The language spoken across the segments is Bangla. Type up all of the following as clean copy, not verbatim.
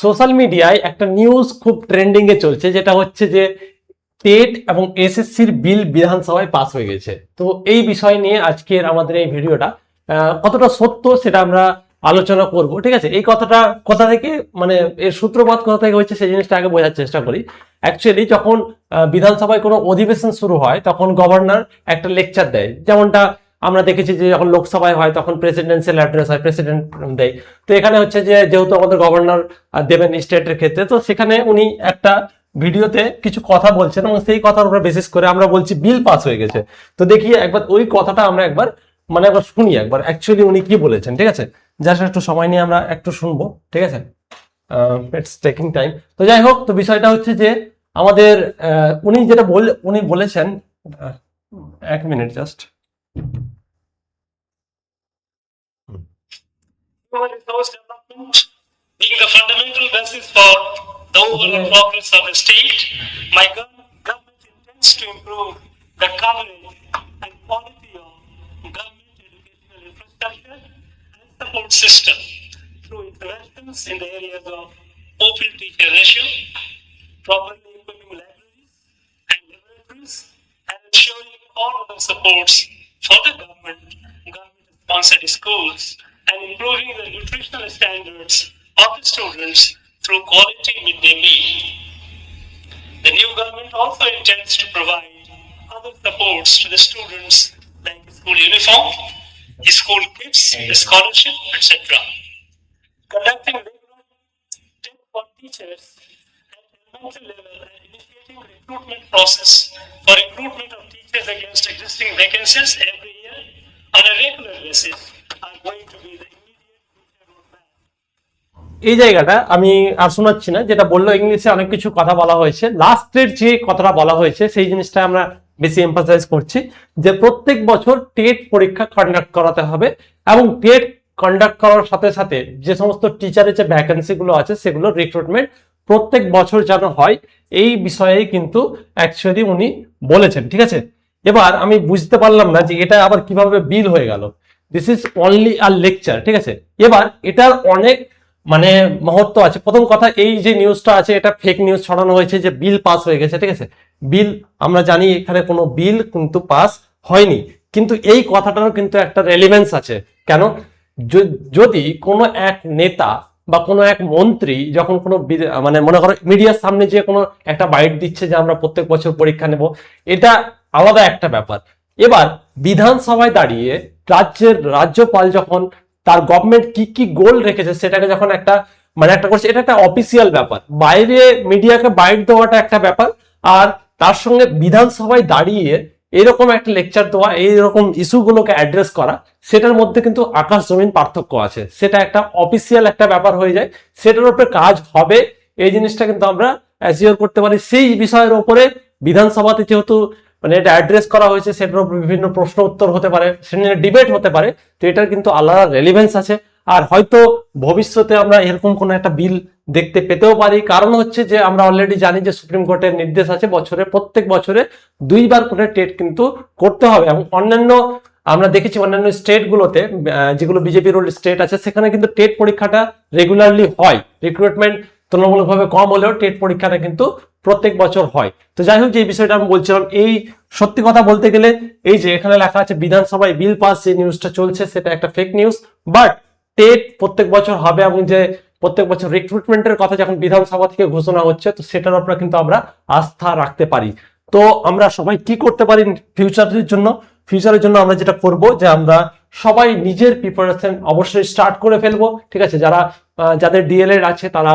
সোশ্যাল মিডিয়ায় একটা নিউজ খুব ট্রেন্ডিং এ চলছে, যেটা হচ্ছে যে টেট এবং এসএসসির বিল বিধানসভায় পাস হয়ে গেছে। তো এই বিষয় নিয়ে আজকের আমাদের এই ভিডিওটা কতটা সত্য সেটা আমরা আলোচনা করব। ঠিক আছে, এই কথাটা কোথা থেকে, মানে এর সূত্রপাত কোথা থেকে হচ্ছে সেই জিনিসটা আগে বোঝার চেষ্টা করি। অ্যাকচুয়ালি যখন বিধানসভায় কোনো অধিবেশন শুরু হয় তখন গভর্নর একটা লেকচার দেয়, যেমনটা আমরা দেখেছি যে যখন লোকসভায় হয় তখন প্রেসিডেন্সিয়াল অ্যাড্রেস হয়, প্রেসিডেন্ট দেয়। তো এখানে হচ্ছে যে যেহেতু আমাদের গভর্নর দেবেন স্টেটের ক্ষেত্রে, তো সেখানে উনি একটা ভিডিওতে কিছু কথা বলছেন এবং সেই কথার উপর বেসিস করে আমরা বলছি বিল পাস হয়ে গেছে। তো দেখি একবার ওই কথাটা আমরা একবার একবার শুনি, একবার অ্যাকচুয়ালি উনি কি বলেছেন। ঠিক আছে, জাস্ট একটু সময় নিয়ে আমরা একটু শুনবো। ঠিক আছে, ইটস টেকিং টাইম। তো যাই হোক, তো বিষয়টা হচ্ছে যে আমাদের উনি যেটা উনি বলেছেন, এক minute just. Human resource development being the fundamental basis for the overall progress of the state, my government intends to improve the coverage and quality of government educational infrastructure and support system through interventions in the areas of open teacher ratio, properly equipping libraries and laboratories, and ensuring all other supports for the government-sponsored schools, and improving the nutritional standards of the students through quality midday meal. The new government also intends to provide other supports to the students like school uniform, school kits, scholarship, etc. Conducting regular tests for teachers at elementary level and initiating recruitment process for recruitment of teachers against existing vacancies every year on a regular basis are going to be the immediate future roadmap. এই জায়গাটা আমি আর শোনাচ্ছি না, যেটা বললো ইংলিশে অনেক কিছু কথা বলা হয়েছে, লাস্টের যে কথাটা বলা হয়েছে সেই জিনিসটা আমরা বেশি এমফাসাইজ করছি, যে প্রত্যেক বছর টেট পরীক্ষা কন্ডাক্ট করাতে হবে এবং টেট কন্ডাক্ট করার সাথে সাথে যে সমস্ত টিচারের যে ভ্যাকেন্সি গুলো আছে সেগুলো রিক্রুটমেন্ট প্রত্যেক বছর যেন হয়, এই বিষয়ে কিন্তু অ্যাকচুয়ালি উনি বলেছেন। ঠিক আছে, এবার আমি বুঝতে পারলাম না যে এটা আবার কিভাবে বিল হয়ে গেল। This is only a lecture. ঠিক আছে, এবার এটার অনেক মহত্ব আছে। প্রথম কথা, এই যে নিউজটা আছে এটা ফেক নিউজ ছড়ানো হয়েছে যে বিল পাস হয়ে গেছে। ঠিক আছে, বিল আমরা জানি এখানে কোনো বিল কিন্তু পাস হয়নি, কিন্তু এই কথাটারও কিন্তু একটা রেলিভেন্স আছে। কেন? যদি কোনো এক নেতা বা কোনো এক মন্ত্রী যখন কোনো মনে করো মিডিয়ার সামনে যে কোনো একটা বাইট দিচ্ছে যে আমরা প্রত্যেক বছর পরীক্ষা নেব, এটা আলাদা একটা ব্যাপার। এবার বিধানসভায় দাঁড়িয়ে রাজ্যপাল যখন তার গভর্নমেন্ট কি কি গোল রেখেছে সেটাকে যখন একটা একটা করছে, এটা একটা অফিসিয়াল ব্যাপার। বাইরে মিডিয়াকে বাইট দেওয়াটা একটা ব্যাপার, আর তার সঙ্গে বিধানসভায় দাঁড়িয়ে এরকম একটা লেকচার দেওয়া, এইরকম ইস্যুগুলোকে অ্যাড্রেস করা, সেটার মধ্যে কিন্তু আকাশ জমিন পার্থক্য আছে। সেটা একটা অফিসিয়াল একটা ব্যাপার হয়ে যায়, সেটার উপরে কাজ হবে এই জিনিসটা কিন্তু আমরা অ্যাসিওর করতে পারি। সেই বিষয়ের উপরে বিধানসভাতে যেহেতু এটা অ্যাড্রেস করা হয়েছে, সেটার উপর বিভিন্ন প্রশ্ন উত্তর হতে পারে, সেটা নিয়ে ডিবেট হতে পারে। তো এটার কিন্তু আলাদা রেলিভেন্স আছে। আর হয়তো ভবিষ্যতে আমরা এরকম কোনো একটা বিল দেখতে পেতেও পারি, কারণ হচ্ছে যে আমরা অলরেডি জানি যে সুপ্রিম কোর্টের নির্দেশ আছে প্রত্যেক বছরে 2 বার করে টেট কিন্তু করতে হবে। এবং অন্যান্য আমরা দেখেছি অন্যান্য স্টেটগুলোতে, যেগুলো বিজেপি রুল স্টেট আছে, সেখানে কিন্তু টেট পরীক্ষাটা রেগুলারলি হয়। রিক্রুটমেন্ট তুলনামূলকভাবে কম হলেও টেট পরীক্ষাটা কিন্তু প্রত্যেক বছর হয়। তো যাই হোক, যে বিষয়টা আমি বলছিলাম, এই সত্যি কথা বলতে গেলে এই যে এখানে লেখা আছে বিধানসভায় বিল পাস, যে নিউজটা চলছে সেটা একটা ফেক নিউজ। বাট টেট প্রত্যেক বছর হবে এবং যে প্রত্যেক বছর রিক্রুটমেন্টের কথা যখন বিধানসভা থেকে ঘোষণা হচ্ছে, তো সেটার উপরে কিন্তু আমরা আস্থা রাখতে পারি। তো আমরা সবাই কি করতে পারি ফিউচারের জন্য আমরা যেটা করব, যে আমরা সবাই নিজের প্রিপারেশন অবশ্যই স্টার্ট করে ফেলবো। ঠিক আছে, যাদের ডিএলএড আছে তারা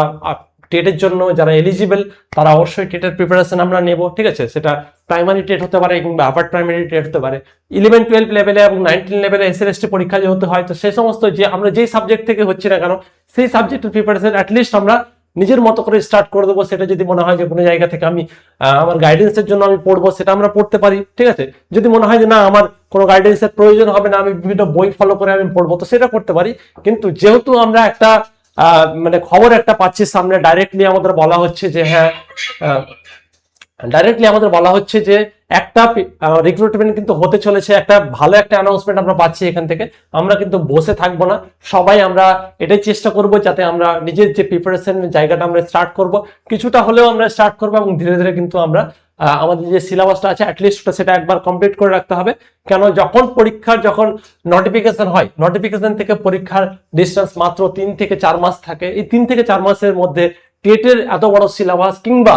টেটের জন্য, যারা এলিজিবল তারা অবশ্যই টেটের প্রিপারেশন আমরা নেব। ঠিক আছে, সেটা প্রাইমারি টেট হতে পারে কিংবা আপার প্রাইমারি টেট হতে পারে, 11-12 লেভেলে এবং 19 লেভেলে এসএলএসটি পরীক্ষা যেহেতু হয়, তো সেই সমস্ত যে আমরা যেই সাবজেক্ট থেকে হচ্ছে না কেন সেই সাবজেক্টের প্রিপারেশন অ্যাটলিস্ট আমরা নিজের মতো করে স্টার্ট করে দেবো। সেটা যদি মনে হয় যে কোনো জায়গা থেকে আমি আমার গাইডেন্সের জন্য আমি পড়বো, সেটা আমরা পড়তে পারি। ঠিক আছে, যদি মনে হয় যে না আমার কোনো গাইডেন্সের প্রয়োজন হবে না, আমি বিভিন্ন বই ফলো করে আমি পড়বো, তো সেটা করতে পারি। কিন্তু যেহেতু আমরা একটা খবর একটা পাচ্ছি সামনে, ডাইরেক্টলি আমাদের বলা হচ্ছে যে একটা রিক্রুটমেন্ট কিন্তু হতে চলেছে, একটা ভালো একটা অ্যানাউন্সমেন্ট আমরা পাচ্ছি এখান থেকে। আমরা কিন্তু বসে থাকবো না, সবাই আমরা এটাই চেষ্টা করব যাতে আমরা নিজের যে প্রিপারেশন জায়গাটা আমরা স্টার্ট করব, কিছুটা হলেও আমরা স্টার্ট করবো এবং ধীরে ধীরে কিন্তু আমরা আমাদের যে সিলেবাসটা আছে অ্যাটলিস্ট সেটা একবার কমপ্লিট করে রাখতে হবে। কেন যখন পরীক্ষার যখন নোটিফিকেশন হয়, নোটিফিকেশন থেকে পরীক্ষার ডিস্টেন্স মাত্র 3 থেকে 4 মাস থাকে। এই 3 থেকে 4 মাসের মধ্যে টেটের এত বড় সিলেবাস কিংবা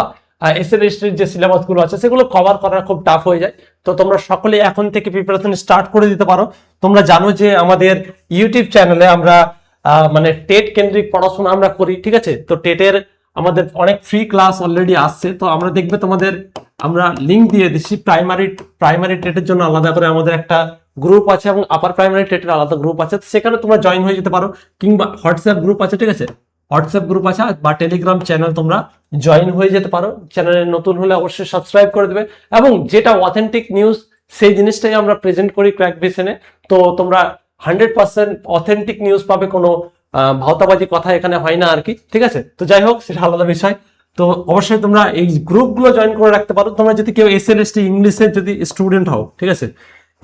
এসএলএসটির যে সিলেবাস গুলো আছে সেগুলো কভার করা খুব টাফ হয়ে যায়। তো তোমরা সকলে এখন থেকে প্রিপারেশন স্টার্ট করে দিতে পারো। তোমরা জানো যে আমাদের ইউটিউব চ্যানেলে আমরা মানে টেট কেন্দ্রিক পড়াশোনা আমরা করি, ঠিক আছে। তো টেটের আমাদের অনেক ফ্রি ক্লাস অলরেডি আসছে। তো আমরা দেখবে তোমাদের আমরা লিঙ্ক দিয়ে দিচ্ছি। প্রাইমারি টেটের জন্য আলাদা করে আমাদের একটা গ্রুপ আছে এবং আপার প্রাইমারি টেটের আলাদা গ্রুপ আছে, সেখানে তোমরা জয়েন হয়ে যেতে পারো। কিংবা হোয়াটসঅ্যাপ গ্রুপ আছে, ঠিক আছে, হোয়াটসঅ্যাপ গ্রুপ আছে বা টেলিগ্রাম চ্যানেল তোমরা জয়েন হয়ে যেতে পারো। চ্যানেলে নতুন হলে অবশ্যই সাবস্ক্রাইব করে দেবে। এবং যেটা অথেন্টিক নিউজ সেই জিনিসটাই আমরা প্রেজেন্ট করি ক্র্যাক ভিশনে। তো তোমরা 100% অথেন্টিক নিউজ পাবে, কোনো ভাওতাবাজি কথা এখানে হয় না আর কি, ঠিক আছে। তো যাই হোক, সেটা আলাদা বিষয়। তো অবশ্যই তোমরা এই গ্রুপগুলো জয়েন করে রাখতে পারো। তোমরা যদি কেউ এসএলএসটি ইংলিশের যদি স্টুডেন্ট হও, ঠিক আছে,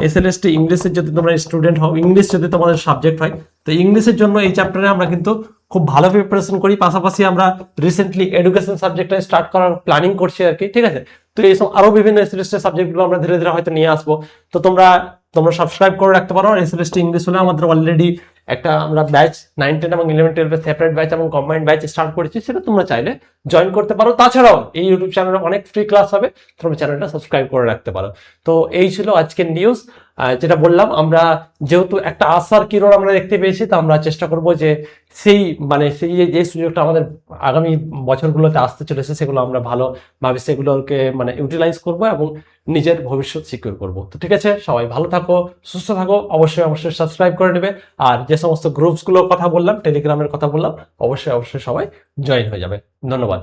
এসএলএসটি ইংলিশের যদি তোমরা স্টুডেন্ট হও, ইংলিশ যদি তোমাদের সাবজেক্ট হয়, তো ইংলিশের জন্য এই চ্যাপ্টারে আমরা কিন্তু খুব ভালো প্রিপারেশন করি। পাশাপাশি আমরা রিসেন্টলি এডুকেশন সাবজেক্টটা স্টার্ট করার প্ল্যানিং করছি আর কি, ঠিক আছে। তো এইসব আরো বিভিন্ন এসএলএসটি সাবজেক্টগুলো আমরা ধীরে ধীরে হয়তো নিয়ে আসবো। তো তোমরা সাবস্ক্রাইব করে রাখতে পারো। আর এসএলএসটি ইংলিশ হলে আমাদের অলরেডি একটা আমরা ব্যাচ 9, 10 এবং 11, 12 সেপারেট ব্যাচ এবং কম্বাইন্ড ব্যাচ স্টার্ট করেছি, সেটা তোমরা চাইলে জয়েন করতে পারো। তাছাড়াও এই ইউটিউব চ্যানেলে অনেক ফ্রি ক্লাস হবে, তোমরা চ্যানেলটা সাবস্ক্রাইব করে রাখতে পারো। তো এই ছিল আজকের নিউজ। যেটা বললাম, আমরা যেহেতু একটা আশার কিরণ আমরা দেখতে পেয়েছি, তো আমরা চেষ্টা করব যে সেই যে সুযোগটা আমাদের আগামী বছরগুলোতে আসতে চলেছে সেগুলো আমরা ভালোভাবে সেগুলোকে ইউটিলাইজ করব এবং নিজের ভবিষ্যৎ সিকিউর করব। তো ঠিক আছে, সবাই ভালো থাকো, সুস্থ থাকো, অবশ্যই সাবস্ক্রাইব করে নেবে। আর যে সমস্ত গ্রুপসগুলোর কথা বললাম, টেলিগ্রামের কথা বললাম, অবশ্যই সবাই জয়েন হয়ে যাবে। ধন্যবাদ।